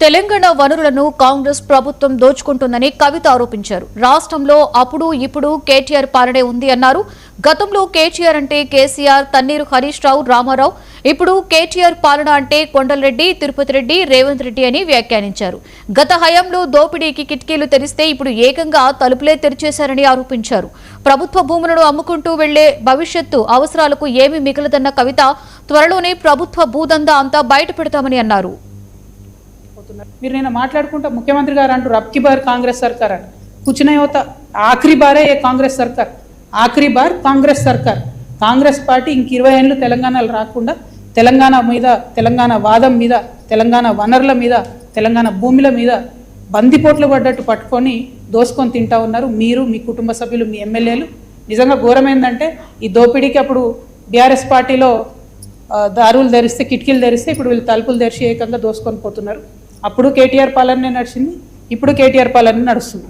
తెలంగాణ వనరులను కాంగ్రెస్ ప్రభుత్వం దోచుకుంటుందని కవిత ఆరోపించారు. రాష్ట్రంలో అప్పుడు ఇప్పుడు కేటీఆర్ పాలనే ఉంది అన్నారు. గతంలో కేటీఆర్ అంటే కేసీఆర్, తన్నీరు హరీష్ రావు, రామారావు. ఇప్పుడు కేటీఆర్ పాలన అంటే కొండలరెడ్డి, తిరుపతి రెడ్డి, రేవంత్ రెడ్డి అని వ్యాఖ్యానించారు. గత హయాంలో దోపిడీకి కిటికీలు తెరిస్తే ఇప్పుడు ఏకంగా తలుపులే తెరిచేశారని ఆరోపించారు. ప్రభుత్వ భూములను అమ్ముకుంటూ వెళ్లే భవిష్యత్తు అవసరాలకు ఏమీ మిగలదన్న కవిత త్వరలోనే ప్రభుత్వ భూదందా అంతా బయట పెడతామని అన్నారు. మీరు నేను మాట్లాడుకుంటా ముఖ్యమంత్రి గారు అంటారు అబ్కి బార్ కాంగ్రెస్ సర్కార్ అని కూర్చునే होता ఆఖరి బారే కాంగ్రెస్ సర్కార్ ఆఖరి బార్ కాంగ్రెస్ సర్కార్ కాంగ్రెస్ పార్టీ ఇంక 20 ఏళ్ళు తెలంగాణలో రాకుండా తెలంగాణ మీద తెలంగాణ వాదం మీద తెలంగాణ వనరుల మీద తెలంగాణ భూముల మీద బందిపోట్లు పడ్డట్టు పట్టుకొని దోసుకొని తింటా ఉన్నారు. మీరు మీ కుటుంబ సభ్యులు మీ ఎమ్మెల్యేలు నిజంగా ఘోరమైందంటే ఈ దోపిడీకి అప్పుడు బీఆర్ఎస్ పార్టీలో దారులు తెరిస్తే కిటికీలు తెరిస్తే ఇప్పుడు వీళ్ళు తలుపులు తెరిచి ఏకంగా దోసుకొని పోతున్నారు. అప్పుడు కేటీఆర్ పాలనే నడిచింది, ఇప్పుడు కేటీఆర్ పాలన నడుస్తుంది.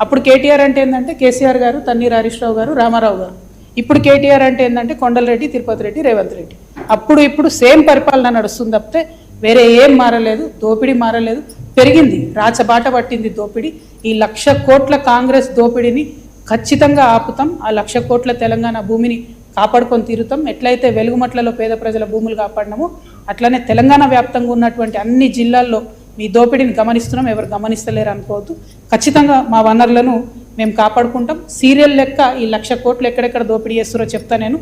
అప్పుడు కేటీఆర్ అంటే ఏంటంటే కేసీఆర్ గారు, తన్నీరు హరీష్ రావు గారు, రామారావు గారు. ఇప్పుడు కేటీఆర్ అంటే ఏంటంటే కొండలరెడ్డి, తిరుపతి రెడ్డి, రేవంత్ రెడ్డి. అప్పుడు ఇప్పుడు సేమ్ పరిపాలన నడుస్తుంది తప్పితే వేరే ఏం మారలేదు. దోపిడీ మారలేదు, పెరిగింది, రాచబాట పట్టింది దోపిడీ. ఈ 1,00,000 కోట్ల కాంగ్రెస్ దోపిడీని ఖచ్చితంగా ఆపుతాం. ఆ 1,00,000 కోట్ల తెలంగాణ భూమిని కాపాడుకొని తీరుతాం. ఎట్లయితే వెలుగుమట్లలో పేద ప్రజల భూములు కాపాడినామో అట్లనే తెలంగాణ వ్యాప్తంగా ఉన్నటువంటి అన్ని జిల్లాల్లో మీ దోపిడీని గమనిస్తున్నాం. ఎవరు గమనిస్తలేరు అనుకోవద్దు. ఖచ్చితంగా మా వనరులను మేము కాపాడుకుంటాం. సీరియల్ లెక్క ఈ 1,00,000 కోట్లు ఎక్కడెక్కడ దోపిడీ చేస్తారో చెప్తా. నేను